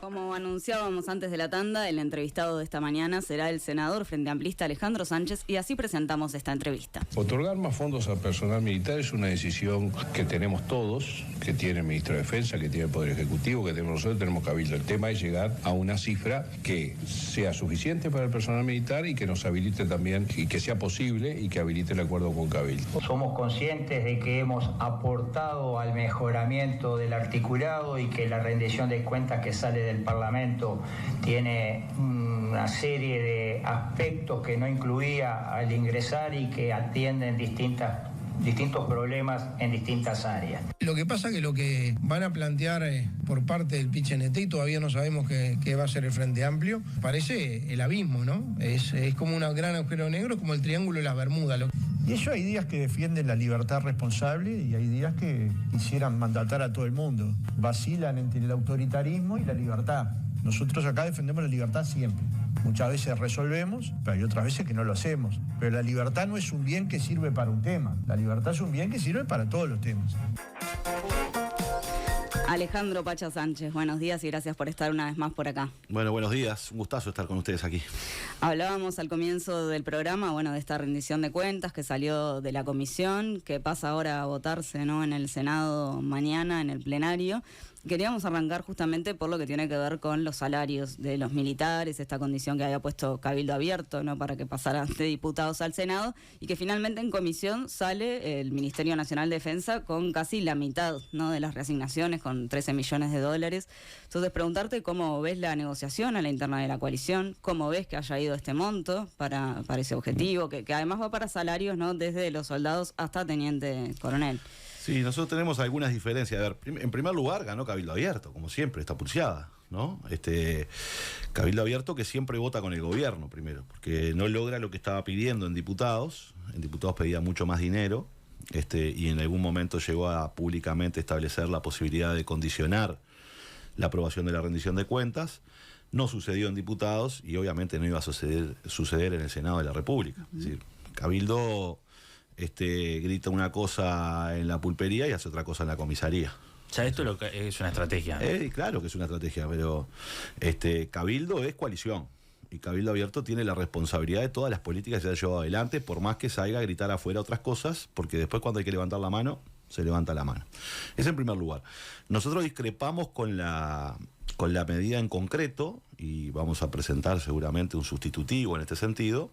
Como anunciábamos antes de la tanda, el entrevistado de esta mañana será el senador Frente Amplista Alejandro Sánchez y así presentamos esta entrevista. Otorgar más fondos al personal militar es una decisión que tenemos todos, que tiene el Ministro de Defensa, que tiene el Poder Ejecutivo, que tenemos nosotros, tenemos Cabildo. El tema es llegar a una cifra que sea suficiente para el personal militar y que nos habilite también, y que sea posible y que habilite el acuerdo con Cabildo. Somos conscientes de que hemos aportado al mejoramiento del articulado y que la rendición de cuentas que sale del Parlamento tiene una serie de aspectos que no incluía al ingresar y que atienden distintos problemas en distintas áreas. Lo que pasa que lo que van a plantear por parte del PIT-CNT, y todavía no sabemos qué va a ser el Frente Amplio, parece el abismo, ¿no? Es como un gran agujero negro, como el Triángulo de las Bermudas. Y ellos hay días que defienden la libertad responsable y hay días que quisieran mandatar a todo el mundo. Vacilan entre el autoritarismo y la libertad. Nosotros acá defendemos la libertad siempre. Muchas veces resolvemos, pero hay otras veces que no lo hacemos. Pero la libertad no es un bien que sirve para un tema. La libertad es un bien que sirve para todos los temas. Alejandro Pacha Sánchez, buenos días y gracias por estar una vez más por acá. Bueno, buenos días, un gustazo estar con ustedes aquí. Hablábamos al comienzo del programa, de esta rendición de cuentas que salió de la comisión, que pasa ahora a votarse, ¿no?, en el Senado mañana, en el plenario. Queríamos arrancar justamente por lo que tiene que ver con los salarios de los militares, esta condición que había puesto Cabildo Abierto, ¿no?, para que pasaran de diputados al Senado, y que finalmente en comisión sale el Ministerio Nacional de Defensa con casi la mitad, ¿no?, de las reasignaciones, con 13 millones de dólares. Entonces, preguntarte cómo ves la negociación a la interna de la coalición, cómo ves que haya ido este monto para ese objetivo, que además va para salarios, ¿no?, desde los soldados hasta teniente coronel. Sí, nosotros tenemos algunas diferencias. A ver, en primer lugar ganó Cabildo Abierto, como siempre, está pulseada, ¿no? Cabildo Abierto que siempre vota con el gobierno primero, porque no logra lo que estaba pidiendo en diputados. En diputados pedía mucho más dinero, y en algún momento llegó a públicamente establecer la posibilidad de condicionar la aprobación de la rendición de cuentas. No sucedió en diputados y obviamente no iba a suceder en el Senado de la República. Es decir, Cabildo grita una cosa en la pulpería y hace otra cosa en la comisaría. O sea, esto es una estrategia. Claro que es una estrategia, pero Cabildo es coalición. Y Cabildo Abierto tiene la responsabilidad de todas las políticas que se han llevado adelante, por más que salga a gritar afuera otras cosas, porque después cuando hay que levantar la mano, se levanta la mano. Eso en primer lugar. Nosotros discrepamos con la medida en concreto, y vamos a presentar seguramente un sustitutivo en este sentido,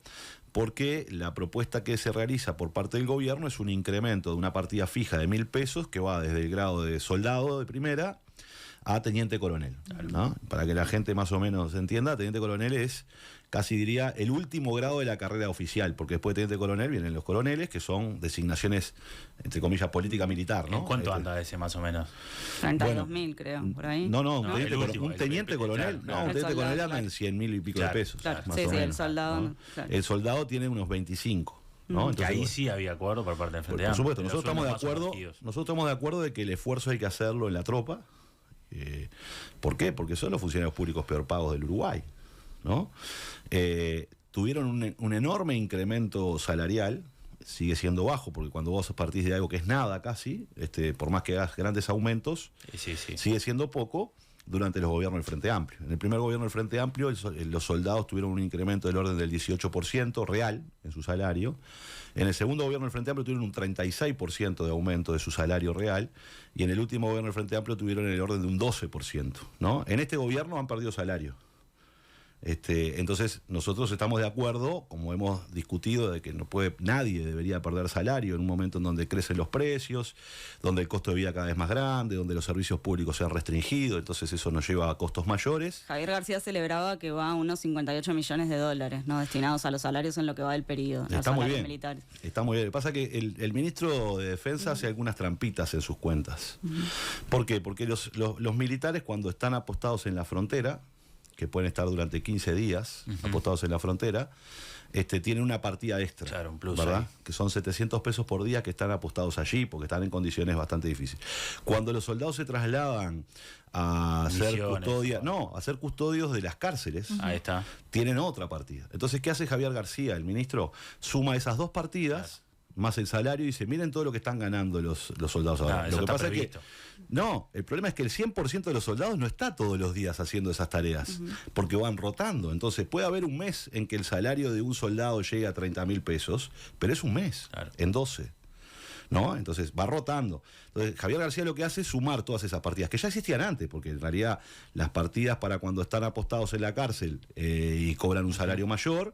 porque la propuesta que se realiza por parte del gobierno es un incremento de una partida fija de 1.000 pesos que va desde el grado de soldado de primera a teniente coronel, ¿no? Para que la gente más o menos entienda, teniente coronel es, casi diría, el último grado de la carrera oficial, porque después de teniente coronel vienen los coroneles, que son designaciones, entre comillas, política militar, ¿no? ¿En cuánto anda ese más o menos? 32.000, creo, por ahí. No, un teniente coronel anda en 100.000 y pico de pesos. Claro, más sí, o menos, el soldado. ¿no? Claro. El soldado tiene unos 25. ¿no? Entonces, ahí sí había acuerdo por parte del Frente Amplio. Amplio. Por supuesto, nosotros estamos de acuerdo de que el esfuerzo hay que hacerlo en la tropa. ¿Por qué? Porque son los funcionarios públicos peor pagos del Uruguay, ¿no? Tuvieron un enorme incremento salarial, sigue siendo bajo, porque cuando vos partís de algo que es nada casi, por más que hagas grandes aumentos, sigue siendo poco. Durante los gobiernos del Frente Amplio. En el primer gobierno del Frente Amplio, los soldados tuvieron un incremento del orden del 18% real en su salario. En el segundo gobierno del Frente Amplio tuvieron un 36% de aumento de su salario real. Y en el último gobierno del Frente Amplio tuvieron el orden de un 12%, ¿no? En este gobierno han perdido salario. Entonces nosotros estamos de acuerdo, como hemos discutido, de que nadie debería perder salario en un momento en donde crecen los precios, donde el costo de vida cada vez más grande, donde los servicios públicos se han restringido, entonces eso nos lleva a costos mayores. Javier García celebraba que va a unos 58 millones de dólares, ¿no?, destinados a los salarios en lo que va del periodo. Está muy bien. Militares. Está muy bien. Lo que pasa es que el ministro de Defensa hace algunas trampitas en sus cuentas. ¿Por qué? Porque los militares, cuando están apostados en la frontera, que pueden estar durante 15 días apostados en la frontera, tienen una partida extra, claro, un plus, ¿verdad? Que son 700 pesos por día que están apostados allí, porque están en condiciones bastante difíciles. Cuando los soldados se trasladan a ser custodios de las cárceles, ahí está, tienen otra partida. Entonces, ¿qué hace Javier García, el ministro? Suma esas dos partidas, más el salario y dice, miren todo lo que están ganando los soldados ahora. Eso Lo que está pasa previsto. es que no, el problema es que el 100% de los soldados no está todos los días haciendo esas tareas, porque van rotando. Entonces puede haber un mes en que el salario de un soldado llegue a 30.000 pesos, pero es un mes, Claro. en 12. ¿No? Entonces va rotando. Entonces Javier García lo que hace es sumar todas esas partidas, que ya existían antes, porque en realidad las partidas para cuando están apostados en la cárcel y cobran un salario mayor,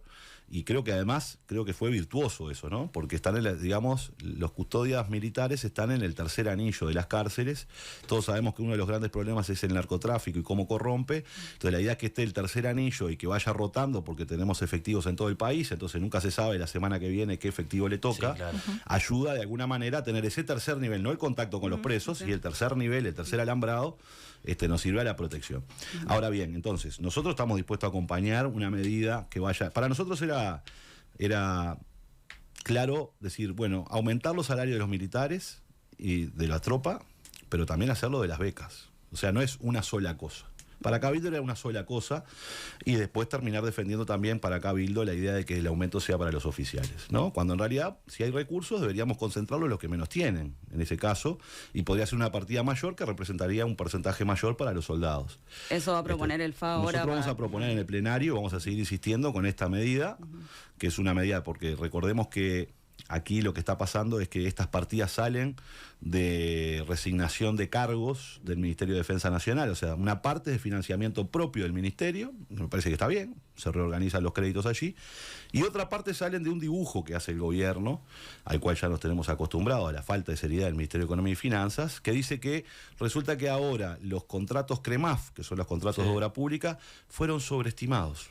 y creo que además, creo que fue virtuoso eso, ¿no? Porque están, digamos, los custodias militares están en el tercer anillo de las cárceles. Todos sabemos que uno de los grandes problemas es el narcotráfico y cómo corrompe. Entonces la idea es que esté el tercer anillo y que vaya rotando, porque tenemos efectivos en todo el país, entonces nunca se sabe la semana que viene qué efectivo le toca. Sí, claro. Ayuda de alguna manera a tener ese tercer nivel, no el contacto con los presos, y el tercer nivel, el tercer alambrado, nos sirve a la protección. Ahora bien, entonces, nosotros estamos dispuestos a acompañar una medida que vaya... Para nosotros era claro decir, bueno, aumentar los salarios de los militares y de la tropa, pero también hacerlo de las becas. O sea, no es una sola cosa. Para Cabildo era una sola cosa, y después terminar defendiendo también para Cabildo la idea de que el aumento sea para los oficiales, ¿no? Cuando en realidad, si hay recursos, deberíamos concentrarlos en los que menos tienen, en ese caso, y podría ser una partida mayor que representaría un porcentaje mayor para los soldados. Eso va a proponer el FA ahora. Nosotros vamos a proponer en el plenario, vamos a seguir insistiendo con esta medida, que es una medida, porque recordemos que aquí lo que está pasando es que estas partidas salen de resignación de cargos del Ministerio de Defensa Nacional, o sea, una parte de financiamiento propio del Ministerio, me parece que está bien, se reorganizan los créditos allí, y otra parte salen de un dibujo que hace el gobierno, al cual ya nos tenemos acostumbrados, a la falta de seriedad del Ministerio de Economía y Finanzas, que dice que resulta que ahora los contratos CREMAF, que son los contratos de obra pública, fueron sobreestimados.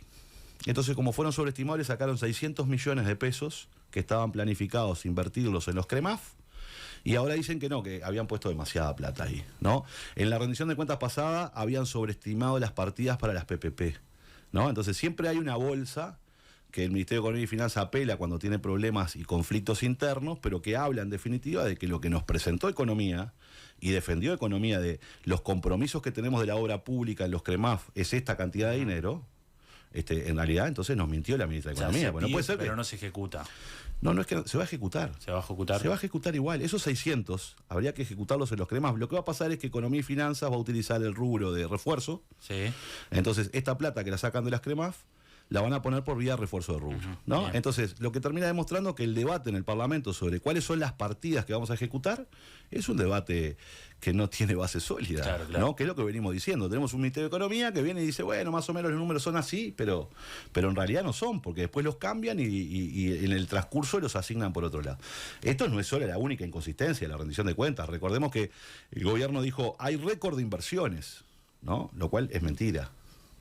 Entonces, como fueron sobreestimados, le sacaron 600 millones de pesos que estaban planificados invertirlos en los CREMAF, y ahora dicen que no, que habían puesto demasiada plata ahí, ¿no? En la rendición de cuentas pasada habían sobreestimado las partidas para las PPP, ¿no? Entonces siempre hay una bolsa que el Ministerio de Economía y Finanzas apela cuando tiene problemas y conflictos internos, pero que habla en definitiva de que lo que nos presentó Economía y defendió Economía de los compromisos que tenemos de la obra pública en los CREMAF es esta cantidad de dinero. En realidad, entonces nos mintió la ministra de Economía. Bueno, puede ser pero que... no se ejecuta. No, es que se va a ejecutar. ¿Se va a ejecutar? Se va a ejecutar igual. Esos 600 habría que ejecutarlos en los CREMAF. Lo que va a pasar es que Economía y Finanzas va a utilizar el rubro de refuerzo. Sí. Entonces, esta plata que la sacan de las CREMAF la van a poner por vía de refuerzo de rubro, ¿no? Bien. Entonces, lo que termina demostrando que el debate en el Parlamento sobre cuáles son las partidas que vamos a ejecutar es un debate que no tiene base sólida, Claro, claro. ¿no? Que es lo que venimos diciendo. Tenemos un Ministerio de Economía que viene y dice, bueno, más o menos los números son así, pero en realidad no son, porque después los cambian y en el transcurso los asignan por otro lado. Esto no es solo la única inconsistencia de la rendición de cuentas. Recordemos que el gobierno dijo, hay récord de inversiones, ¿no? Lo cual es mentira.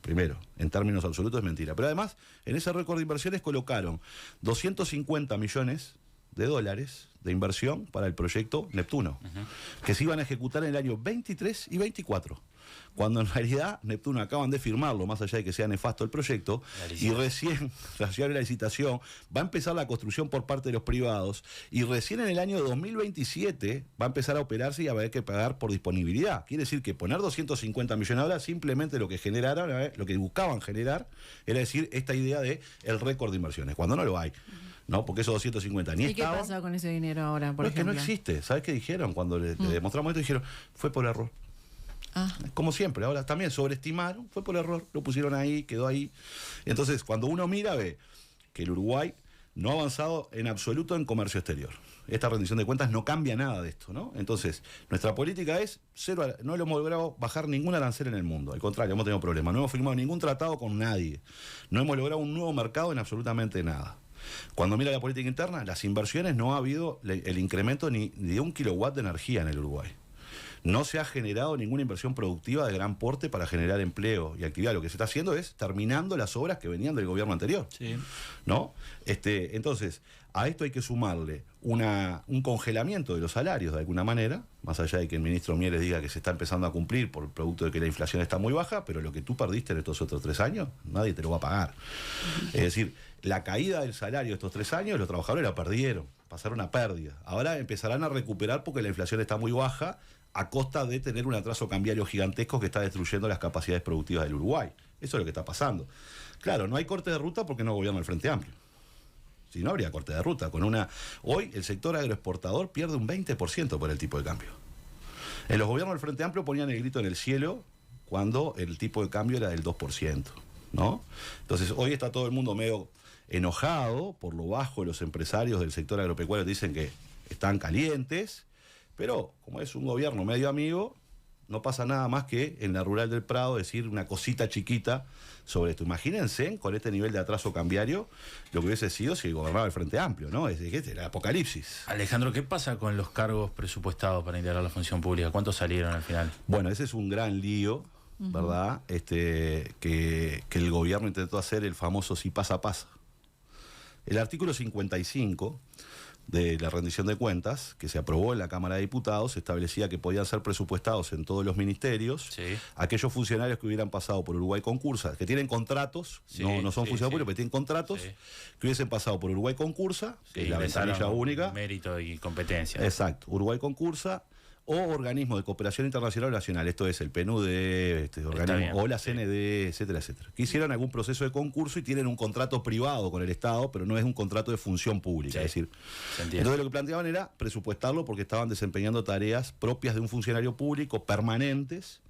Primero, en términos absolutos es mentira. Pero además, en ese récord de inversiones colocaron 250 millones de dólares de inversión para el proyecto Neptuno, que se iban a ejecutar en el año 23 y 24. Cuando en realidad Neptuno acaban de firmarlo, más allá de que sea nefasto el proyecto, y recién abre la licitación, va a empezar la construcción por parte de los privados, y recién en el año 2027 va a empezar a operarse y a haber que pagar por disponibilidad. Quiere decir que poner 250 millones ahora, simplemente lo que generaron, lo que buscaban generar, era decir, esta idea de el récord de inversiones, cuando no lo hay. No, porque esos 250 ni ¿Y qué estaban. pasa con ese dinero ahora, por No, es que no ejemplo? existe. ¿Sabes qué dijeron? Cuando le demostramos esto, dijeron, fue por error. Ah, Como siempre, ahora también sobreestimaron, fue por error, lo pusieron ahí, quedó ahí. Entonces, cuando uno mira, ve que el Uruguay no ha avanzado en absoluto en comercio exterior. Esta rendición de cuentas no cambia nada de esto, ¿no? Entonces, nuestra política es cero, no lo hemos logrado bajar ningún arancel en el mundo. Al contrario, hemos tenido problemas. No hemos firmado ningún tratado con nadie. No hemos logrado un nuevo mercado en absolutamente nada. Cuando mira la política interna, las inversiones no ha habido el incremento ni de 1 kilowatt de energía en el Uruguay. No se ha generado ninguna inversión productiva de gran porte para generar empleo y actividad. Lo que se está haciendo es terminando las obras que venían del gobierno anterior. Sí. ¿No? Entonces, a esto hay que sumarle un congelamiento de los salarios de alguna manera, más allá de que el ministro Mieres diga que se está empezando a cumplir por el producto de que la inflación está muy baja, pero lo que tú perdiste en estos otros 3 años, nadie te lo va a pagar. Es decir, la caída del salario de estos 3 años, los trabajadores la perdieron, pasaron a pérdida. Ahora empezarán a recuperar porque la inflación está muy baja, a costa de tener un atraso cambiario gigantesco que está destruyendo las capacidades productivas del Uruguay. Eso es lo que está pasando. Claro, no hay corte de ruta porque no gobierna el Frente Amplio. Si no, habría corte de ruta. Hoy el sector agroexportador pierde un 20% por el tipo de cambio. En los gobiernos del Frente Amplio ponían el grito en el cielo cuando el tipo de cambio era del 2%, ¿no? Entonces, hoy está todo el mundo medio enojado por lo bajo de los empresarios del sector agropecuario, dicen que están calientes, pero como es un gobierno medio amigo, no pasa nada más que en la rural del Prado decir una cosita chiquita sobre esto. Imagínense, con este nivel de atraso cambiario, lo que hubiese sido si gobernaba el Frente Amplio, ¿no? Es el apocalipsis. Alejandro, ¿qué pasa con los cargos presupuestados para integrar la función pública? ¿Cuántos salieron al final? Bueno, ese es un gran lío, ¿verdad? Que el gobierno intentó hacer el famoso si pasa, pasa. El artículo 55 de la rendición de cuentas, que se aprobó en la Cámara de Diputados, establecía que podían ser presupuestados en todos los ministerios aquellos funcionarios que hubieran pasado por Uruguay Concursa, que tienen contratos, no son funcionarios públicos, pero tienen contratos, que hubiesen pasado por Uruguay Concursa, que es la ventanilla única. Mérito y competencia. Exacto, Uruguay Concursa, o organismos de cooperación internacional o nacional, esto es el PNUD, organismo, o la CND, etcétera, etcétera, que hicieron algún proceso de concurso y tienen un contrato privado con el Estado, pero no es un contrato de función pública. Es decir, entonces lo que planteaban era presupuestarlo porque estaban desempeñando tareas propias de un funcionario público permanentes,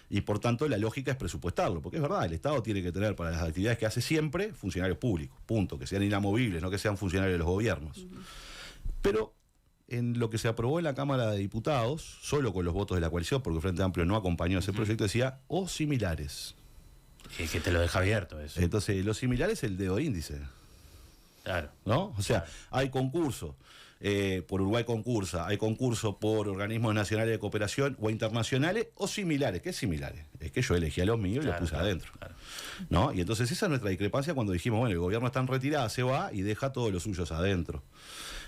y por tanto la lógica es presupuestarlo, porque es verdad, el Estado tiene que tener para las actividades que hace siempre funcionarios públicos, punto, que sean inamovibles, no que sean funcionarios de los gobiernos. Pero en lo que se aprobó en la Cámara de Diputados, solo con los votos de la coalición, porque el Frente Amplio no acompañó ese proyecto, decía o similares. Es que te lo deja abierto eso. Entonces, lo similar es el dedo índice. Claro. ¿No? O sea, hay concurso por Uruguay Concursa, hay concurso por organismos nacionales de cooperación o internacionales o similares. ¿Qué es similares? Es que yo elegí a los míos y los puse adentro. Claro. ¿No? Y entonces esa es nuestra discrepancia cuando dijimos, bueno, el gobierno está en retirada, se va y deja todos los suyos adentro.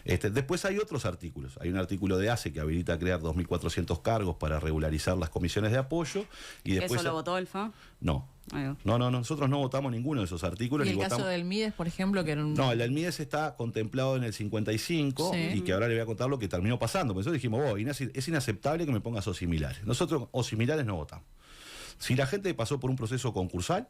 Después hay otros artículos. Hay un artículo de ACE que habilita a crear 2.400 cargos para regularizar las comisiones de apoyo. Y después, ¿eso lo votó el FA? No. No, nosotros no votamos ninguno de esos artículos. ¿Y el caso del MIDES, por ejemplo? Que era No, el del MIDES está contemplado en el 55 y que ahora le voy a contar lo que terminó pasando. Por eso dijimos, es inaceptable que me pongas o similares. Nosotros o similares no votamos. Si la gente pasó por un proceso concursal,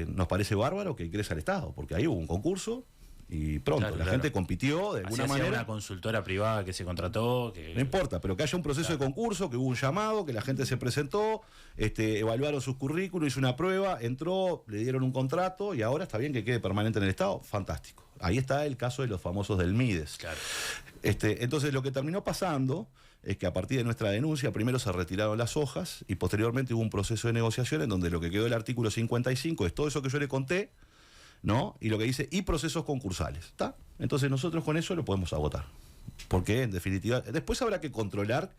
nos parece bárbaro que ingrese al Estado, porque ahí hubo un concurso y pronto, la gente compitió de alguna manera. Una consultora privada que se contrató. No importa, pero que haya un proceso de concurso, que hubo un llamado, que la gente se presentó, evaluaron sus currículos, hizo una prueba, entró, le dieron un contrato y ahora está bien que quede permanente en el Estado. Fantástico. Ahí está el caso de los famosos del MIDES. Claro. Entonces lo que terminó pasando es que a partir de nuestra denuncia primero se retiraron las hojas y posteriormente hubo un proceso de negociación en donde lo que quedó del artículo 55 es todo eso que yo le conté, ¿no? Y lo que dice, y procesos concursales, ¿está? Entonces nosotros con eso lo podemos agotar. Porque en definitiva, después habrá que controlar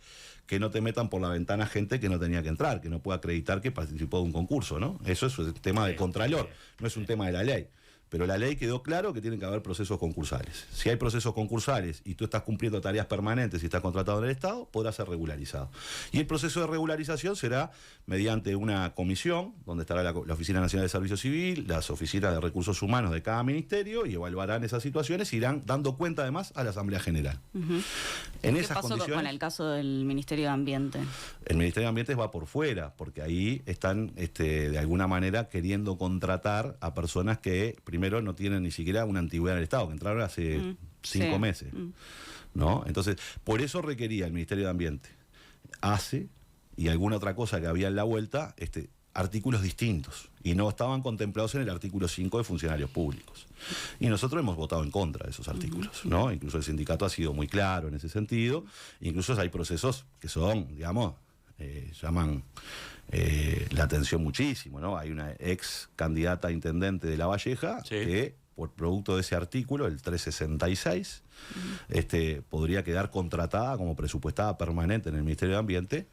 que no te metan por la ventana gente que no tenía que entrar, que no pueda acreditar que participó de un concurso, ¿no? Eso es un tema de contralor, no es un tema de la ley. Pero la ley quedó claro que tienen que haber procesos concursales. Si hay procesos concursales y tú estás cumpliendo tareas permanentes y estás contratado en el Estado, podrás ser regularizado. Y el proceso de regularización será mediante una comisión, donde estará la Oficina Nacional de Servicio Civil, las oficinas de recursos humanos de cada ministerio, y evaluarán esas situaciones y irán dando cuenta además a la Asamblea General. En esas pasó condiciones, con el caso del Ministerio de Ambiente? El Ministerio de Ambiente va por fuera, porque ahí están de alguna manera queriendo contratar a personas que primero no tienen ni siquiera una antigüedad en el Estado, que entraron hace 5 meses. ¿No? Entonces, por eso requería el Ministerio de Ambiente, ACE y alguna otra cosa que había en la vuelta, artículos distintos, y no estaban contemplados en el artículo 5 de funcionarios públicos. Y nosotros hemos votado en contra de esos artículos, ¿no? Incluso el sindicato ha sido muy claro en ese sentido, incluso hay procesos que son, digamos, llaman la atención muchísimo, ¿no? Hay una ex candidata a intendente de La Valleja que, por producto de ese artículo, el 366, podría quedar contratada como presupuestada permanente en el Ministerio de Ambiente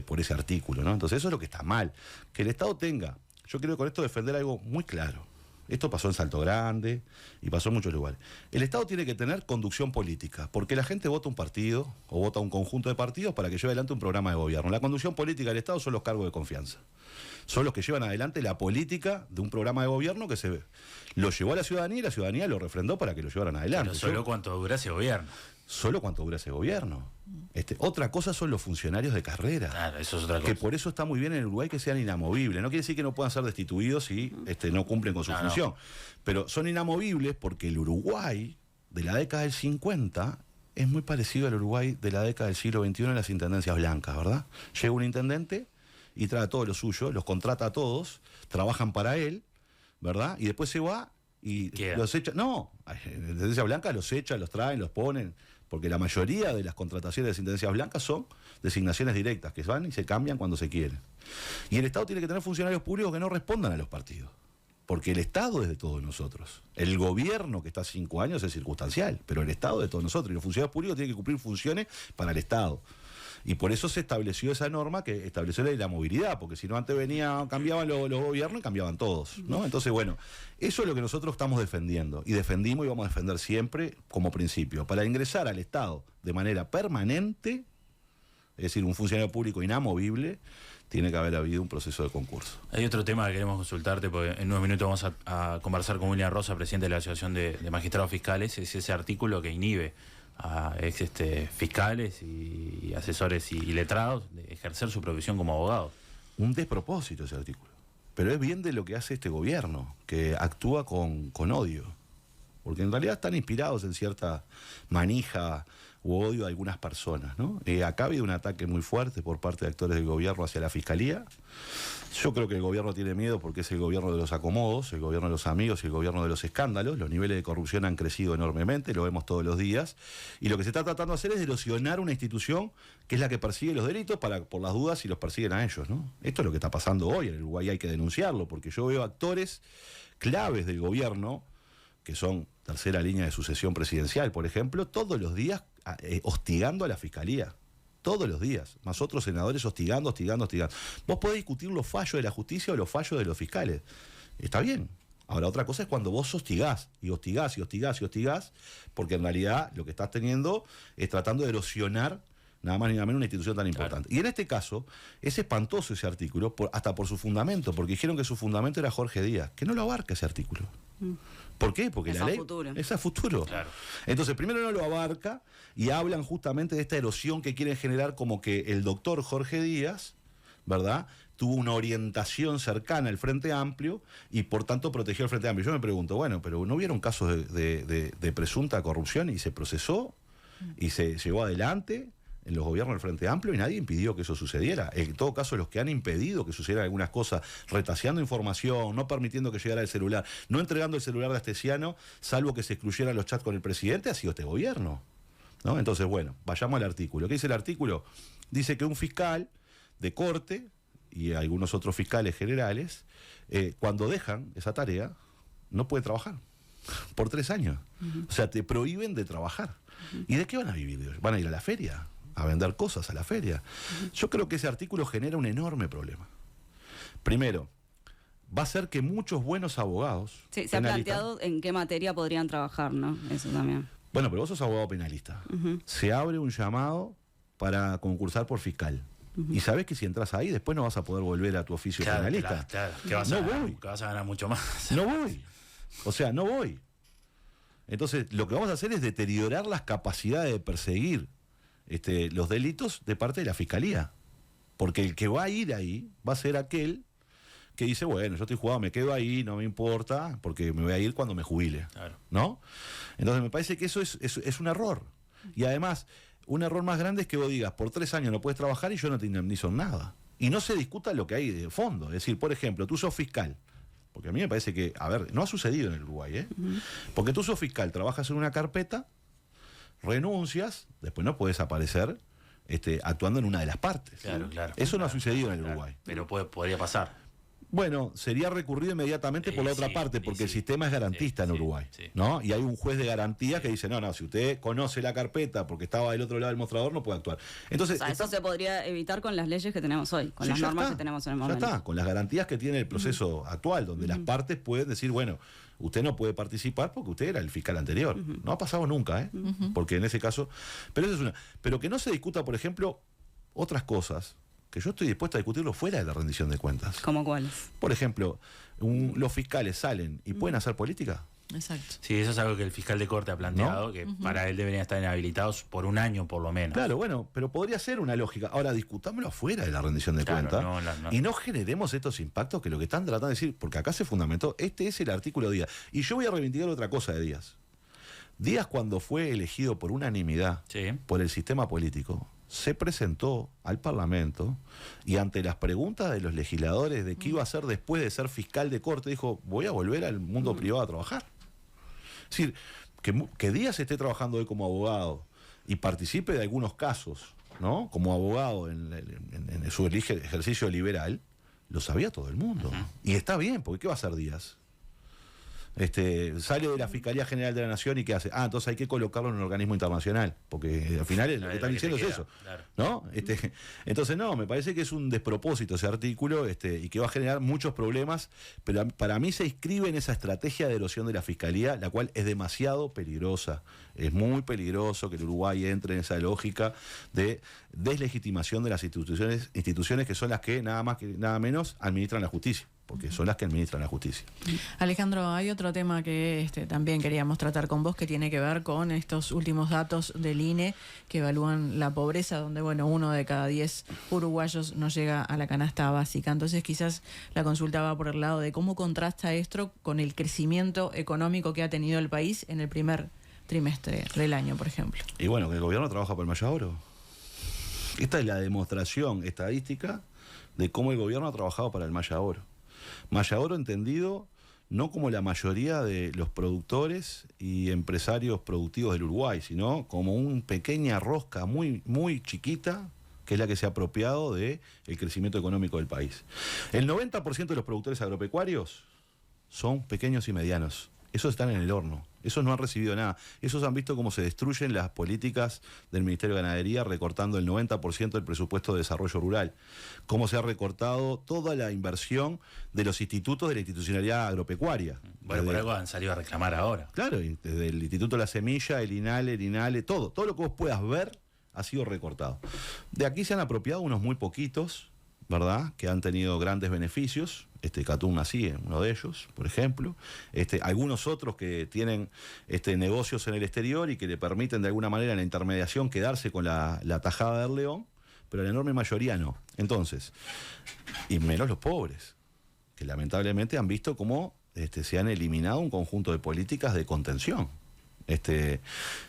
por ese artículo, ¿no? Entonces eso es lo que está mal. Que el Estado tenga, yo quiero con esto defender algo muy claro. Esto pasó en Salto Grande y pasó en muchos lugares. El Estado tiene que tener conducción política, porque la gente vota un partido o vota un conjunto de partidos para que lleve adelante un programa de gobierno. La conducción política del Estado son los cargos de confianza. Son los que llevan adelante la política de un programa de gobierno que lo llevó a la ciudadanía y la ciudadanía lo refrendó para que lo llevaran adelante. Pero solo cuánto dura ese gobierno. solo cuánto dura ese gobierno. Otra cosa son los funcionarios de carrera. Claro, eso es otra cosa. Que por eso está muy bien en Uruguay que sean inamovibles. No quiere decir que no puedan ser destituidos si no cumplen con su función. Pero son inamovibles porque el Uruguay de la década del 50 es muy parecido al Uruguay de la década del siglo XXI en las intendencias blancas, ¿verdad? Llega un intendente y trae todo lo suyo, los contrata a todos, trabajan para él, ¿verdad? Y después se va y los echa. No, en la intendencia blanca los echan, los traen, los ponen. Porque la mayoría de las contrataciones de las intendencias blancas son designaciones directas, que van y se cambian cuando se quieren. Y el Estado tiene que tener funcionarios públicos que no respondan a los partidos. Porque el Estado es de todos nosotros. El gobierno que está 5 años es circunstancial, pero el Estado es de todos nosotros. Y los funcionarios públicos tienen que cumplir funciones para el Estado. Y por eso se estableció esa norma que estableció la movilidad, porque si no antes cambiaban los gobiernos y cambiaban todos, ¿no? Entonces, bueno, eso es lo que nosotros estamos defendiendo, y defendimos y vamos a defender siempre como principio. Para ingresar al Estado de manera permanente, es decir, un funcionario público inamovible, tiene que haber habido un proceso de concurso. Hay otro tema que queremos consultarte, porque en unos minutos vamos a conversar con William Rosa, presidente de la Asociación de Magistrados Fiscales, es ese artículo que inhibe a ex fiscales y asesores y letrados de ejercer su profesión como abogados. Un despropósito ese artículo. Pero es bien de lo que hace este gobierno, que actúa con odio. Porque en realidad están inspirados en cierta manija u odio de algunas personas, ¿no? Acá ha habido un ataque muy fuerte por parte de actores del gobierno hacia la Fiscalía. Yo creo que el gobierno tiene miedo porque es el gobierno de los acomodos, el gobierno de los amigos y el gobierno de los escándalos. Los niveles de corrupción han crecido enormemente, lo vemos todos los días. Y lo que se está tratando de hacer es erosionar una institución que es la que persigue los delitos por las dudas si los persiguen a ellos, ¿no? Esto es lo que está pasando hoy en el Uruguay, hay que denunciarlo, porque yo veo actores claves del gobierno, que son tercera línea de sucesión presidencial, por ejemplo, todos los días hostigando a la Fiscalía. Todos los días, más otros senadores hostigando. Vos podés discutir los fallos de la justicia o los fallos de los fiscales. Está bien. Ahora, otra cosa es cuando vos hostigás, porque en realidad lo que estás teniendo es tratando de erosionar nada más ni nada menos una institución tan importante. Claro. Y en este caso, es espantoso ese artículo, hasta por su fundamento, porque dijeron que su fundamento era Jorge Díaz, que no lo abarca ese artículo. ¿Por qué? Porque la ley es a futuro. Claro. Entonces, primero no lo abarca y hablan justamente de esta erosión que quieren generar, como que el doctor Jorge Díaz, ¿verdad?, tuvo una orientación cercana al Frente Amplio y por tanto protegió al Frente Amplio. Yo me pregunto, bueno, pero ¿no hubieron casos de presunta corrupción y se procesó y se llevó adelante en los gobiernos del Frente Amplio y nadie impidió que eso sucediera? En todo caso, los que han impedido que sucedieran algunas cosas, retaseando información, no permitiendo que llegara el celular, no entregando el celular de Astesiano, salvo que se excluyeran los chats con el presidente, ha sido este gobierno, ¿no? Entonces, bueno, vayamos al artículo. ¿Qué dice el artículo? Dice que un fiscal de corte y algunos otros fiscales generales, cuando dejan esa tarea, no puede trabajar por 3 años. O sea, te prohíben de trabajar. ¿Y de qué van a vivir? ¿Van a ir a la feria? ¿A vender cosas a la feria? Yo creo que ese artículo genera un enorme problema. Primero, va a hacer que muchos buenos abogados... Sí, se ha planteado en qué materia podrían trabajar, ¿no? Eso también. Bueno, pero vos sos abogado penalista. Se abre un llamado para concursar por fiscal. Y sabés que si entras ahí, después no vas a poder volver a tu oficio penalista. Claro, que vas a ganar mucho más. No voy. O sea, no voy. Entonces, lo que vamos a hacer es deteriorar las capacidades de perseguir los delitos de parte de la Fiscalía. Porque el que va a ir ahí va a ser aquel que dice, bueno, yo estoy jugado, me quedo ahí, no me importa, porque me voy a ir cuando me jubile. Claro. ¿No? Entonces, me parece que eso es un error. Y además, un error más grande es que vos digas, por 3 años no puedes trabajar y yo no te indemnizo en nada. Y no se discuta lo que hay de fondo. Es decir, por ejemplo, tú sos fiscal. Porque a mí me parece que, a ver, no ha sucedido en el Uruguay, ¿eh? Porque tú sos fiscal, trabajas en una carpeta, renuncias, después no puedes aparecer actuando en una de las partes. Claro. Eso no ha sucedido en el Uruguay. Pero podría pasar. Bueno, sería recurrido inmediatamente por la otra parte, porque el sistema es garantista en Uruguay, ¿no? Y hay un juez de garantía que dice, no, si usted conoce la carpeta porque estaba del otro lado del mostrador, no puede actuar. Entonces, eso se podría evitar con las leyes que tenemos hoy, con las normas que tenemos en el momento. Ya está, con las garantías que tiene el proceso actual, donde las partes pueden decir, bueno, usted no puede participar porque usted era el fiscal anterior. No ha pasado nunca, ¿eh? Porque en ese caso... Pero eso es una... Pero que no se discuta, por ejemplo, otras cosas que yo estoy dispuesto a discutirlo fuera de la rendición de cuentas. ¿Cómo cuáles? Por ejemplo, los fiscales salen y pueden hacer política. Exacto. Sí, eso es algo que el fiscal de corte ha planteado, que para él deberían estar inhabilitados por un año por lo menos. Claro, bueno, pero podría ser una lógica. Ahora, discutámoslo afuera de la rendición de cuentas y no generemos estos impactos que lo que están tratando de decir, porque acá se fundamentó, este es el artículo Díaz. Y yo voy a reivindicar otra cosa de Díaz. Díaz, cuando fue elegido por unanimidad por el sistema político, se presentó al Parlamento y ante las preguntas de los legisladores de qué iba a hacer después de ser fiscal de corte, dijo, voy a volver al mundo privado a trabajar. Es decir, que Díaz esté trabajando hoy como abogado y participe de algunos casos, ¿no? Como abogado en su ejercicio liberal, lo sabía todo el mundo. Y está bien, porque ¿qué va a hacer Díaz? Sale de la Fiscalía General de la Nación y ¿qué hace? Entonces hay que colocarlo en un organismo internacional, porque al final lo que están diciendo es eso, ¿no? Entonces no, me parece que es un despropósito ese artículo y que va a generar muchos problemas, pero para mí se inscribe en esa estrategia de erosión de la Fiscalía, la cual es demasiado peligrosa. Es muy peligroso que el Uruguay entre en esa lógica de deslegitimación de las instituciones que son las que nada menos administran la justicia, porque son las que administran la justicia. Alejandro, hay otro tema que también queríamos tratar con vos, que tiene que ver con estos últimos datos del INE que evalúan la pobreza, donde 1 de cada 10 uruguayos no llega a la canasta básica. Entonces quizás la consulta va por el lado de cómo contrasta esto con el crecimiento económico que ha tenido el país en el primer trimestre del año, por ejemplo. Y bueno, que el gobierno trabaja por el Maya Oro. Esta es la demostración estadística de cómo el gobierno ha trabajado para el Maya Oro. Maya Oro entendido no como la mayoría de los productores y empresarios productivos del Uruguay, sino como una pequeña rosca muy, muy chiquita, que es la que se ha apropiado del crecimiento económico del país. El 90% de los productores agropecuarios son pequeños y medianos. Esos están en el horno. Esos no han recibido nada. Esos han visto cómo se destruyen las políticas del Ministerio de Ganadería, recortando el 90% del presupuesto de desarrollo rural. Cómo se ha recortado toda la inversión de los institutos de la institucionalidad agropecuaria. Bueno, por algo han salido a reclamar ahora. Claro, desde el Instituto de la Semilla, el INALE, todo lo que vos puedas ver ha sido recortado. De aquí se han apropiado unos muy poquitos, ¿verdad?, que han tenido grandes beneficios. Catún así, uno de ellos, por ejemplo. Algunos otros que tienen negocios en el exterior y que le permiten de alguna manera en la intermediación quedarse con la tajada del león, pero la enorme mayoría no. Entonces, y menos los pobres, que lamentablemente han visto cómo se han eliminado un conjunto de políticas de contención.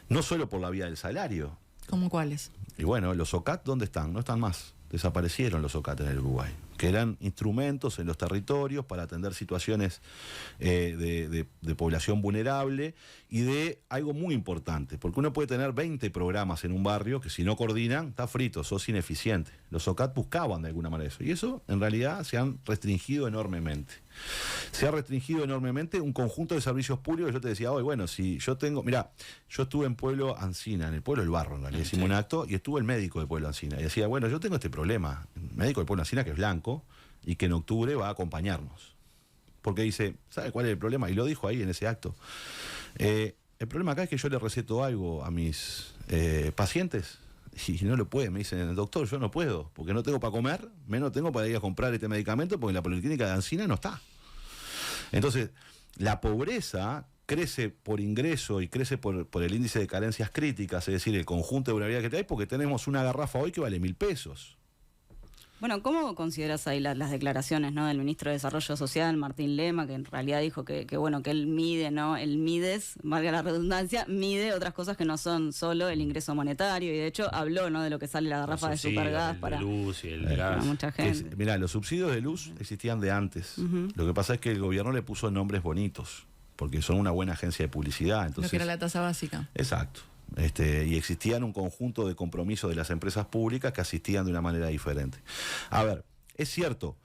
No solo por la vía del salario. ¿Cómo cuáles? Y bueno, los OCAT, ¿dónde están? No están más. Desaparecieron los OCAT en el Uruguay, que eran instrumentos en los territorios para atender situaciones de población vulnerable y de algo muy importante, porque uno puede tener 20 programas en un barrio que si no coordinan, está frito, sos ineficiente. Los OCAT buscaban de alguna manera eso, y eso en realidad se han restringido enormemente. Se ha restringido enormemente un conjunto de servicios públicos. Yo te decía hoy, bueno, si yo tengo... Mirá, yo estuve en Pueblo Ancina, en el Pueblo del Barro, en realidad, hicimos un acto, y estuvo el médico de Pueblo Ancina, y decía, bueno, yo tengo este problema, el médico de Pueblo Ancina que es blanco, y que en octubre va a acompañarnos. Porque dice, ¿sabe cuál es el problema? Y lo dijo ahí en ese acto. El problema acá es que yo le receto algo a mis pacientes, y no lo puede, me dicen, doctor, yo no puedo, porque no tengo para comer, menos tengo para ir a comprar este medicamento, porque en la policlínica de Ancina no está. Entonces, la pobreza crece por ingreso y crece por el índice de carencias críticas, es decir, el conjunto de vulnerabilidad que hay, porque tenemos una garrafa hoy que vale 1.000 pesos. Bueno, ¿cómo consideras ahí las declaraciones, ¿no?, del ministro de Desarrollo Social, Martín Lema, que en realidad dijo que él mide, ¿no? El MIDES, valga la redundancia, mide otras cosas que no son solo el ingreso monetario, y de hecho habló, ¿no?, de lo que sale la garrafa de supergas para luz y el gas. Mucha gente. Mirá, los subsidios de luz existían de antes. Lo que pasa es que el gobierno le puso nombres bonitos, porque son una buena agencia de publicidad. Entonces, lo que era la tasa básica. Exacto. Y existían un conjunto de compromisos de las empresas públicas que asistían de una manera diferente. A ver, es cierto,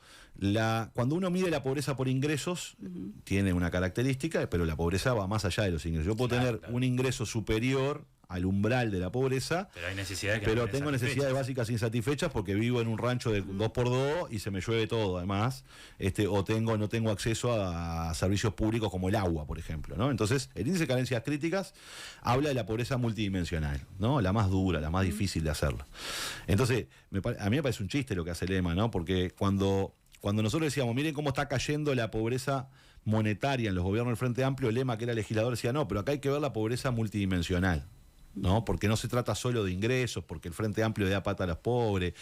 cuando uno mide la pobreza por ingresos, tiene una característica, pero la pobreza va más allá de los ingresos. Yo puedo tener un ingreso superior al umbral de la pobreza, pero hay necesidades que pero tengo necesidades básicas insatisfechas porque vivo en un rancho de 2x2 y se me llueve todo además, o no tengo acceso a servicios públicos como el agua, por ejemplo, ¿no? Entonces, el índice de carencias críticas habla de la pobreza multidimensional, ¿no? La más dura, la más difícil de hacerla. Entonces, a mí me parece un chiste lo que hace Lema, ¿no? Porque cuando nosotros decíamos, miren cómo está cayendo la pobreza monetaria en los gobiernos del Frente Amplio, el lema que era legislador decía, no, pero acá hay que ver la pobreza multidimensional, ¿no? Porque no se trata solo de ingresos, porque el Frente Amplio le da pata a los pobres,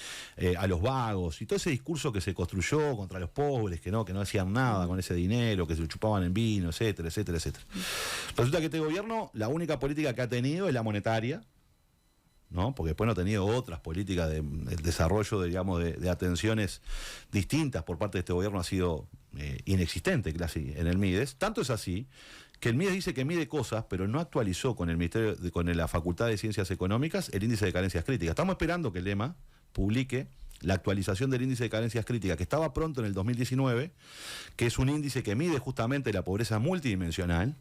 a los vagos, y todo ese discurso que se construyó contra los pobres, que no hacían nada con ese dinero, que se lo chupaban en vino, etcétera, etcétera, etcétera. Resulta que este gobierno, la única política que ha tenido es la monetaria, ¿no? Porque después no ha tenido otras políticas de desarrollo, digamos, de atenciones distintas por parte de este gobierno, ha sido inexistente casi en el MIDES. Tanto es así que el MIDES dice que mide cosas, pero no actualizó con el Ministerio, con la Facultad de Ciencias Económicas el índice de carencias críticas. Estamos esperando que el EMA publique la actualización del índice de carencias críticas, que estaba pronto en el 2019, que es un índice que mide justamente la pobreza multidimensional,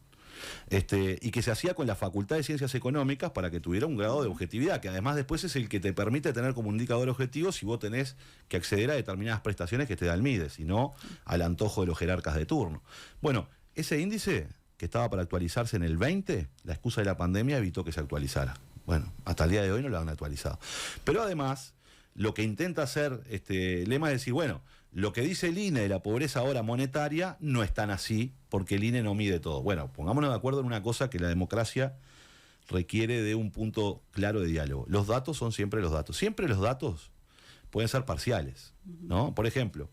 y que se hacía con la Facultad de Ciencias Económicas para que tuviera un grado de objetividad, que además después es el que te permite tener como indicador objetivo si vos tenés que acceder a determinadas prestaciones que te da el MIDES, y no al antojo de los jerarcas de turno. Bueno, ese índice, que estaba para actualizarse en el 20, la excusa de la pandemia evitó que se actualizara. Bueno, hasta el día de hoy no lo han actualizado. Pero además, lo que intenta hacer Lema es decir, bueno, lo que dice el INE de la pobreza ahora monetaria no es tan así, porque el INE no mide todo. Bueno, pongámonos de acuerdo en una cosa, que la democracia requiere de un punto claro de diálogo. Los datos son siempre los datos. Siempre los datos pueden ser parciales, ¿no? Por ejemplo,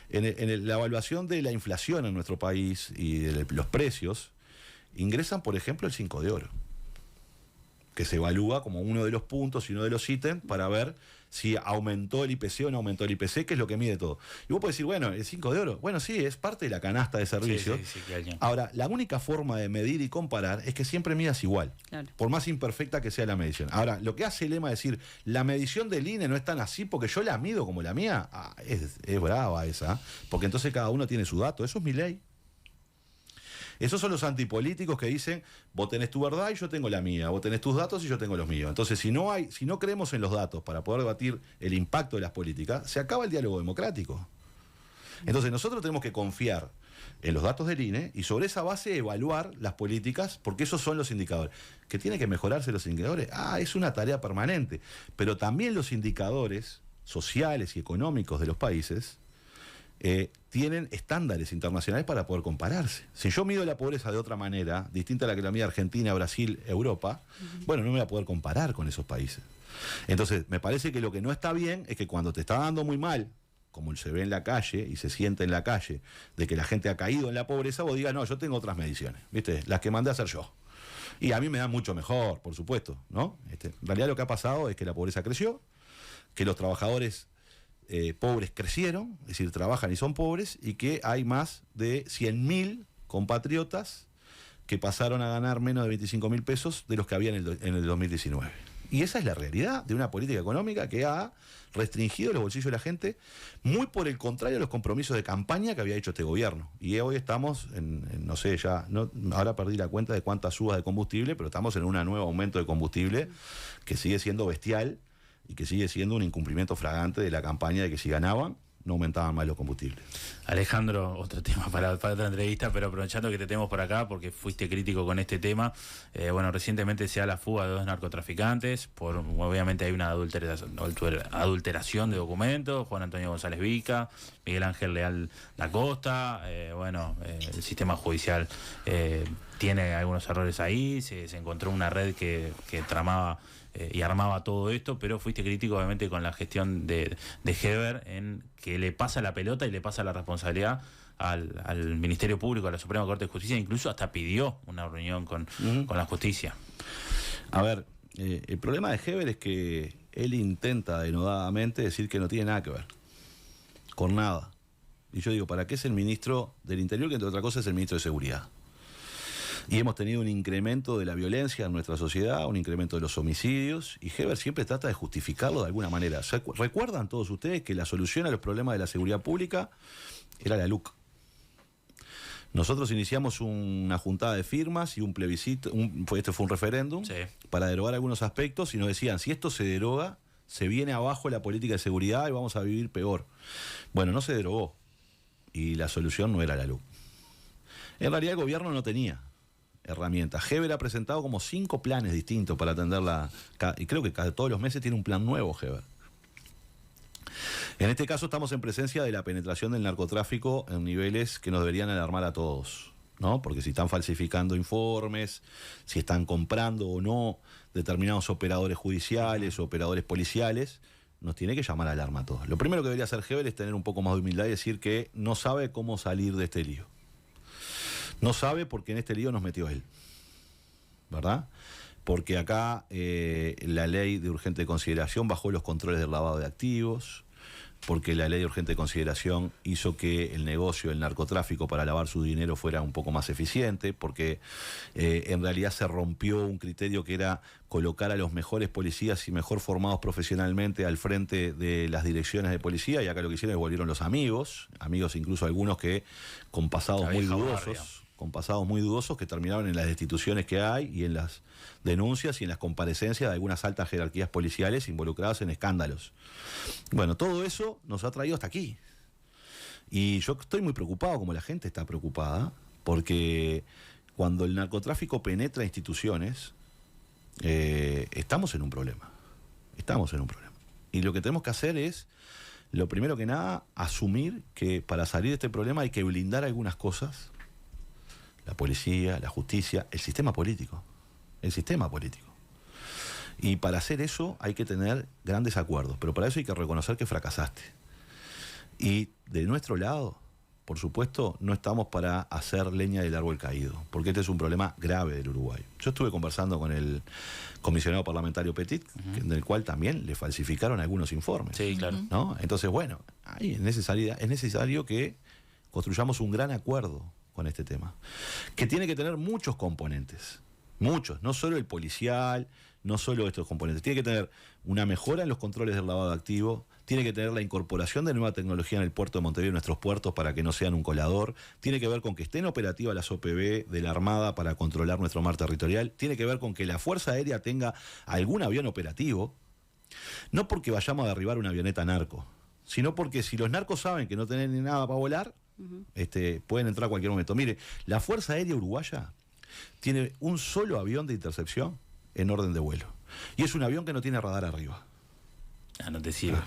en la evaluación de la inflación en nuestro país y de los precios, ingresan, por ejemplo, el 5 de oro, que se evalúa como uno de los puntos y uno de los ítems para ver si aumentó el IPC o no aumentó el IPC, que es lo que mide todo. Y vos podés decir, bueno, el 5 de oro, bueno, sí, es parte de la canasta de servicios. Sí, claro. Ahora, la única forma de medir y comparar es que siempre midas igual, claro, por más imperfecta que sea la medición. Ahora, lo que hace el lema es decir, la medición del INE no es tan así porque yo la mido como la mía, es brava esa, porque entonces cada uno tiene su dato, eso es mi ley. Esos son los antipolíticos que dicen, vos tenés tu verdad y yo tengo la mía, vos tenés tus datos y yo tengo los míos. Entonces, si no creemos en los datos para poder debatir el impacto de las políticas, se acaba el diálogo democrático. Entonces, nosotros tenemos que confiar en los datos del INE y sobre esa base evaluar las políticas, porque esos son los indicadores. ¿Que tienen que mejorarse los indicadores? Es una tarea permanente. Pero también los indicadores sociales y económicos de los países tienen estándares internacionales para poder compararse. Si yo mido la pobreza de otra manera, distinta a la que la mide Argentina, Brasil, Europa, bueno, no me voy a poder comparar con esos países. Entonces, me parece que lo que no está bien es que cuando te está dando muy mal, como se ve en la calle y se siente en la calle, de que la gente ha caído en la pobreza, vos digas, no, yo tengo otras mediciones, ¿viste? Las que mandé a hacer yo. Y a mí me da mucho mejor, por supuesto, ¿no? En realidad lo que ha pasado es que la pobreza creció, que los trabajadores pobres crecieron, es decir, trabajan y son pobres, y que hay más de 100.000 compatriotas que pasaron a ganar menos de 25.000 pesos de los que había en el 2019. Y esa es la realidad de una política económica que ha restringido los bolsillos de la gente, muy por el contrario a los compromisos de campaña que había hecho este gobierno. Y hoy estamos no sé, ahora perdí la cuenta de cuántas subas de combustible, pero estamos en un nuevo aumento de combustible que sigue siendo bestial, y que sigue siendo un incumplimiento flagrante de la campaña de que si ganaban, no aumentaban más los combustibles. Alejandro, otro tema para otra entrevista, pero aprovechando que te tenemos por acá, porque fuiste crítico con este tema, recientemente se da la fuga de 2 narcotraficantes, obviamente hay una adulteración de documentos, Juan Antonio González Vica, Miguel Ángel Leal da Costa, el sistema judicial tiene algunos errores ahí, se encontró una red que tramaba y armaba todo esto, pero fuiste crítico obviamente con la gestión de Heber, en que le pasa la pelota y le pasa la responsabilidad al Ministerio Público, a la Suprema Corte de Justicia, incluso hasta pidió una reunión con la justicia. A ver, el problema de Heber es que él intenta denodadamente decir que no tiene nada que ver, con nada. Y yo digo, ¿para qué es el ministro del Interior, que entre otras cosas es el ministro de Seguridad? Y hemos tenido un incremento de la violencia en nuestra sociedad, un incremento de los homicidios, y Heber siempre trata de justificarlo de alguna manera. ¿Recuerdan todos ustedes que la solución a los problemas de la seguridad pública era la LUC? Nosotros iniciamos una juntada de firmas y un plebiscito, este fue un referéndum, sí, para derogar algunos aspectos, y nos decían, si esto se deroga, se viene abajo la política de seguridad y vamos a vivir peor. Bueno, no se derogó, y la solución no era la LUC. En realidad el gobierno no tenía herramientas. Heber ha presentado como 5 planes distintos para atenderla, y creo que cada todos los meses tiene un plan nuevo Heber. En este caso estamos en presencia de la penetración del narcotráfico en niveles que nos deberían alarmar a todos, ¿no? Porque si están falsificando informes, si están comprando o no determinados operadores judiciales o operadores policiales, nos tiene que llamar a alarma a todos. Lo primero que debería hacer Hebel es tener un poco más de humildad y decir que no sabe cómo salir de este lío. No sabe porque en este lío nos metió él, ¿verdad? Porque acá la ley de urgente consideración bajó los controles del lavado de activos, porque la ley de urgente consideración hizo que el negocio, el narcotráfico para lavar su dinero fuera un poco más eficiente, porque en realidad se rompió un criterio que era colocar a los mejores policías y mejor formados profesionalmente al frente de las direcciones de policía, y acá lo que hicieron es volvieron los amigos incluso algunos que con pasados muy dudosos que terminaron en las destituciones que hay y en las denuncias y en las comparecencias de algunas altas jerarquías policiales involucradas en escándalos. Bueno, todo eso nos ha traído hasta aquí. Y yo estoy muy preocupado, como la gente está preocupada, porque cuando el narcotráfico penetra instituciones, estamos en un problema. Estamos en un problema. Y lo que tenemos que hacer es, lo primero que nada, asumir que para salir de este problema hay que blindar algunas cosas. La policía, la justicia, el sistema político. El sistema político. Y para hacer eso hay que tener grandes acuerdos, pero para eso hay que reconocer que fracasaste. Y de nuestro lado, por supuesto, no estamos para hacer leña del árbol caído, porque este es un problema grave del Uruguay. Yo estuve conversando con el comisionado parlamentario Petit, en el cual también le falsificaron algunos informes. Sí, claro. ¿No? Entonces, bueno, ahí es necesario que construyamos un gran acuerdo con este tema, que tiene que tener muchos componentes, muchos, no solo el policial, no solo estos componentes, tiene que tener una mejora en los controles del lavado de activos, tiene que tener la incorporación de nueva tecnología en el puerto de Montevideo, en nuestros puertos, para que no sean un colador, tiene que ver con que estén operativas las OPB de la Armada para controlar nuestro mar territorial, tiene que ver con que la Fuerza Aérea tenga algún avión operativo, no porque vayamos a derribar una avioneta narco, sino porque si los narcos saben que no tienen nada para volar, pueden entrar a cualquier momento. Mire, la Fuerza Aérea Uruguaya tiene un solo avión de intercepción en orden de vuelo. Y es un avión que no tiene radar arriba. No te sirve.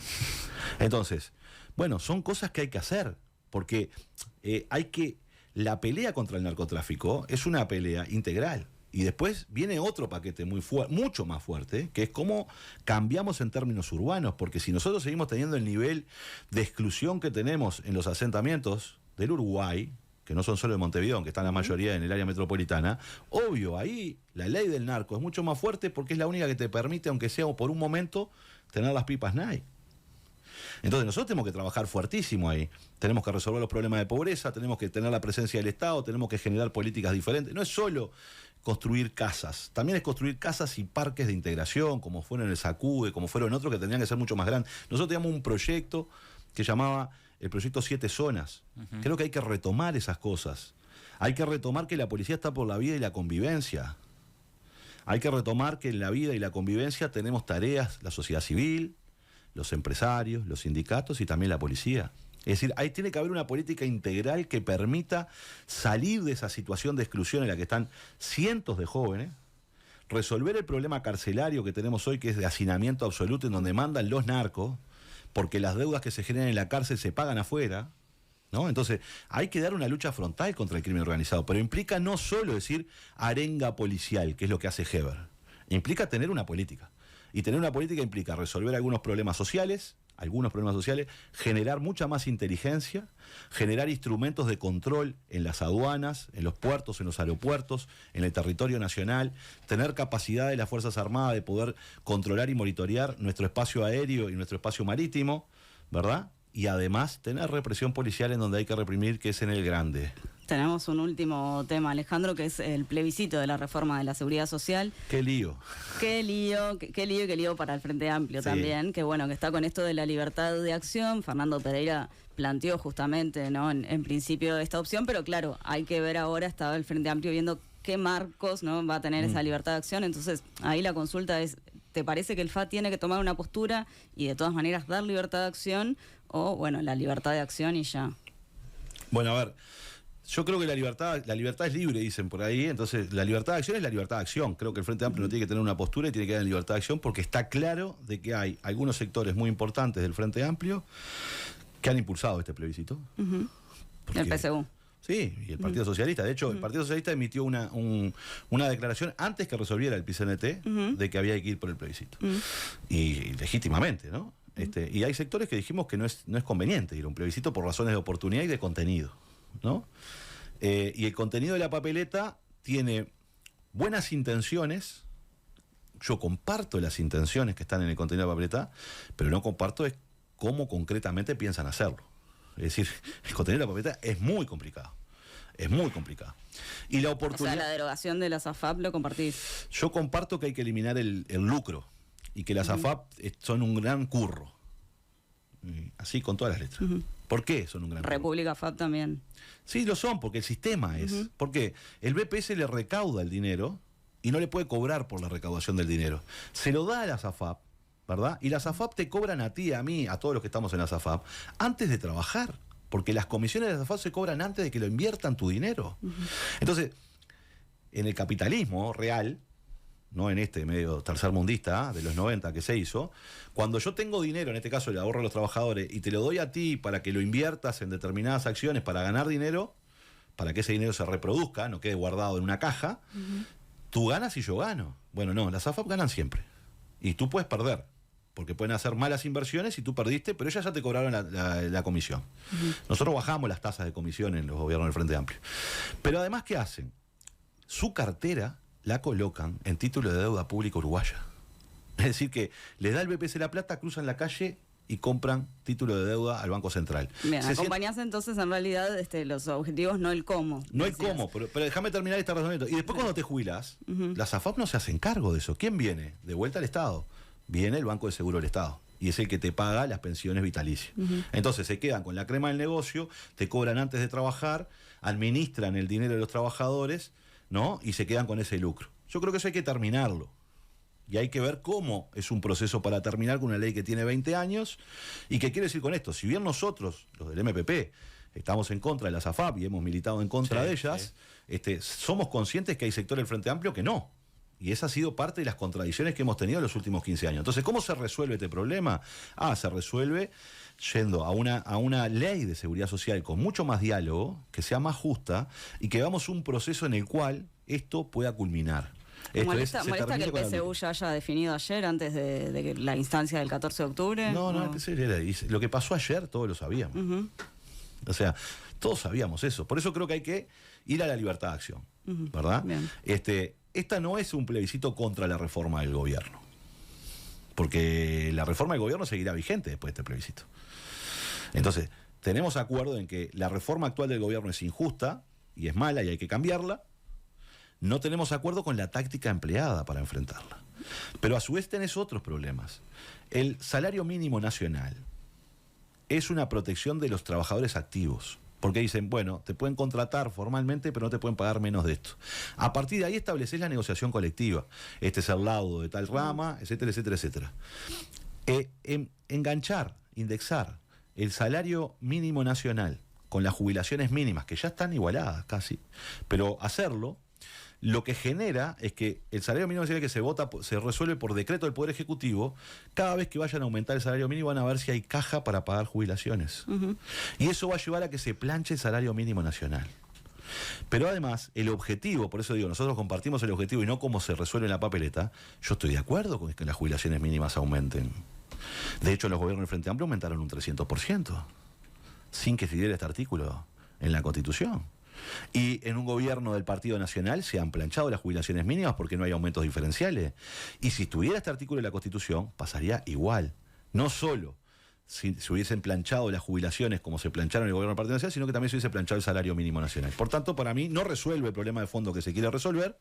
Entonces, bueno, son cosas que hay que hacer, porque la pelea contra el narcotráfico es una pelea integral. Y después viene otro paquete mucho más fuerte, que es cómo cambiamos en términos urbanos, porque si nosotros seguimos teniendo el nivel de exclusión que tenemos en los asentamientos del Uruguay, que no son solo de Montevideo, aunque están la mayoría en el área metropolitana, obvio, ahí la ley del narco es mucho más fuerte porque es la única que te permite, aunque sea por un momento, tener las pipas NAI. Entonces nosotros tenemos que trabajar fuertísimo ahí. Tenemos que resolver los problemas de pobreza, tenemos que tener la presencia del Estado, tenemos que generar políticas diferentes. No es solo construir casas, también es construir casas y parques de integración, como fueron el SACUDE, como fueron otros que tendrían que ser mucho más grandes. Nosotros teníamos un proyecto que llamaba el proyecto 7 Zonas. Creo que hay que retomar esas cosas. Hay que retomar que la policía está por la vida y la convivencia. Hay que retomar que en la vida y la convivencia tenemos tareas, la sociedad civil, los empresarios, los sindicatos y también la policía. Es decir, ahí tiene que haber una política integral que permita salir de esa situación de exclusión en la que están cientos de jóvenes, resolver el problema carcelario que tenemos hoy, que es de hacinamiento absoluto, en donde mandan los narcos, porque las deudas que se generan en la cárcel se pagan afuera, ¿no? Entonces, hay que dar una lucha frontal contra el crimen organizado, pero implica no solo decir arenga policial, que es lo que hace Hebel, implica tener una política. Y tener una política implica resolver algunos problemas sociales, generar mucha más inteligencia, generar instrumentos de control en las aduanas, en los puertos, en los aeropuertos, en el territorio nacional, tener capacidad de las Fuerzas Armadas de poder controlar y monitorear nuestro espacio aéreo y nuestro espacio marítimo, ¿verdad? Y además tener represión policial en donde hay que reprimir, que es en el grande. Tenemos un último tema, Alejandro, que es el plebiscito de la reforma de la seguridad social. ¡Qué lío! ¡Qué lío para el Frente Amplio también! Que bueno, que está con esto de la libertad de acción. Fernando Pereira planteó justamente, ¿no?, en principio esta opción, pero claro, hay que ver ahora, estaba el Frente Amplio viendo qué marcos, ¿no?, va a tener esa libertad de acción. Entonces, ahí la consulta es, ¿te parece que el FA tiene que tomar una postura y de todas maneras dar libertad de acción? O, bueno, la libertad de acción y ya. Bueno, a ver, Yo creo que la libertad es libre, dicen por ahí, entonces la libertad de acción es la libertad de acción. Creo que el Frente Amplio no tiene que tener una postura y tiene que dar libertad de acción porque está claro de que hay algunos sectores muy importantes del Frente Amplio que han impulsado este plebiscito. El PSU. Sí, y el Partido Socialista. De hecho, el Partido Socialista emitió una declaración antes que resolviera el PCNT de que había que ir por el plebiscito. Y legítimamente, ¿no? Y hay sectores que dijimos que no es conveniente ir a un plebiscito por razones de oportunidad y de contenido, ¿no? Y el contenido de la papeleta tiene buenas intenciones. Yo comparto las intenciones que están en el contenido de la papeleta, pero no comparto es cómo concretamente piensan hacerlo. Es decir, el contenido de la papeleta es muy complicado. Es muy complicado. Y la oportunidad... O sea, la derogación de las AFAP lo compartís. Yo comparto que hay que eliminar el lucro y que las AFAP son un gran curro. Así con todas las letras. ¿Por qué son un gran curro? República AFAP también. Sí, lo son, porque el sistema es. Porque el BPS le recauda el dinero y no le puede cobrar por la recaudación del dinero. Se lo da a las AFAP, ¿verdad? Y las AFAP te cobran a ti, a mí, a todos los que estamos en las AFAP, antes de trabajar. Porque las comisiones de las AFAP se cobran antes de que lo inviertan tu dinero. Entonces, en el capitalismo real, no en este medio tercermundista de los 90 que se hizo, cuando yo tengo dinero, en este caso le ahorro a los trabajadores, y te lo doy a ti para que lo inviertas en determinadas acciones para ganar dinero, para que ese dinero se reproduzca, no quede guardado en una caja, tú ganas y yo gano. Bueno, no, las AFAP ganan siempre. Y tú puedes perder, porque pueden hacer malas inversiones y tú perdiste, pero ellas ya te cobraron la comisión. Nosotros bajamos las tasas de comisión en los gobiernos del Frente Amplio. Pero además, ¿qué hacen? Su cartera la colocan en título de deuda pública uruguaya. Es decir, que les da el BPS la plata, cruzan la calle y compran título de deuda al Banco Central. Bien, acompañás entonces en realidad los objetivos, no el cómo. No el cómo, pero déjame terminar este razonamiento. Y después cuando te jubilás, las AFAP no se hacen cargo de eso. ¿Quién viene? De vuelta al Estado. Viene el Banco de Seguro del Estado. Y es el que te paga las pensiones vitalicias. Entonces se quedan con la crema del negocio, te cobran antes de trabajar, administran el dinero de los trabajadores, ¿no? Y se quedan con ese lucro. Yo creo que eso hay que terminarlo. Y hay que ver cómo es un proceso para terminar con una ley que tiene 20 años. ¿Y qué quiere decir con esto? Si bien nosotros, los del MPP, estamos en contra de las AFAP y hemos militado en contra de ellas, somos conscientes que hay sectores del Frente Amplio que no. Y esa ha sido parte de las contradicciones que hemos tenido en los últimos 15 años. Entonces, ¿cómo se resuelve este problema? Se resuelve yendo a una ley de seguridad social con mucho más diálogo, que sea más justa y que hagamos un proceso en el cual esto pueda culminar. ¿Molesta que el PSU ya haya definido ayer, antes de la instancia del 14 de octubre? No, lo que pasó ayer todos lo sabíamos. O sea, todos sabíamos eso. Por eso creo que hay que ir a la libertad de acción, ¿verdad? Esta no es un plebiscito contra la reforma del gobierno, porque la reforma del gobierno seguirá vigente después de este plebiscito. Entonces, tenemos acuerdo en que la reforma actual del gobierno es injusta y es mala y hay que cambiarla. No tenemos acuerdo con la táctica empleada para enfrentarla. Pero a su vez tenés otros problemas. El salario mínimo nacional es una protección de los trabajadores activos. Porque dicen, bueno, te pueden contratar formalmente, pero no te pueden pagar menos de esto. A partir de ahí estableces la negociación colectiva. Este es el laudo de tal rama, etcétera, etcétera, etcétera. Enganchar, indexar el salario mínimo nacional con las jubilaciones mínimas, que ya están igualadas casi, pero hacerlo, lo que genera es que el salario mínimo nacional que se resuelve por decreto del Poder Ejecutivo, cada vez que vayan a aumentar el salario mínimo van a ver si hay caja para pagar jubilaciones. Y eso va a llevar a que se planche el salario mínimo nacional. Pero además, el objetivo, por eso digo, nosotros compartimos el objetivo y no cómo se resuelve en la papeleta. Yo estoy de acuerdo con que las jubilaciones mínimas aumenten. De hecho, los gobiernos del Frente Amplio aumentaron un 300%, sin que se diera este artículo en la Constitución. Y en un gobierno del Partido Nacional se han planchado las jubilaciones mínimas porque no hay aumentos diferenciales. Y si estuviera este artículo en la Constitución, pasaría igual. No solo si se hubiesen planchado las jubilaciones como se plancharon en el gobierno del Partido Nacional, sino que también se hubiese planchado el salario mínimo nacional. Por tanto, para mí no resuelve el problema de fondo que se quiere resolver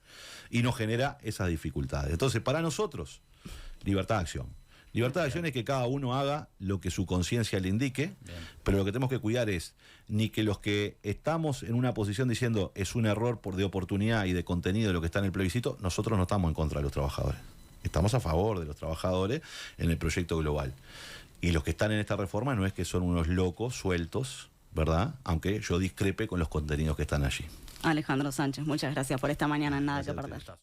y no genera esas dificultades. Entonces, para nosotros, libertad de acción. Libertad de acción es que cada uno haga lo que su conciencia le indique, pero lo que tenemos que cuidar es ni que los que estamos en una posición diciendo es un error de oportunidad y de contenido de lo que está en el plebiscito, nosotros no estamos en contra de los trabajadores. Estamos a favor de los trabajadores en el proyecto global. Y los que están en esta reforma no es que son unos locos sueltos, ¿verdad? Aunque yo discrepe con los contenidos que están allí. Alejandro Sánchez, muchas gracias por esta mañana en Nada que Gracias a Perder. ustedes.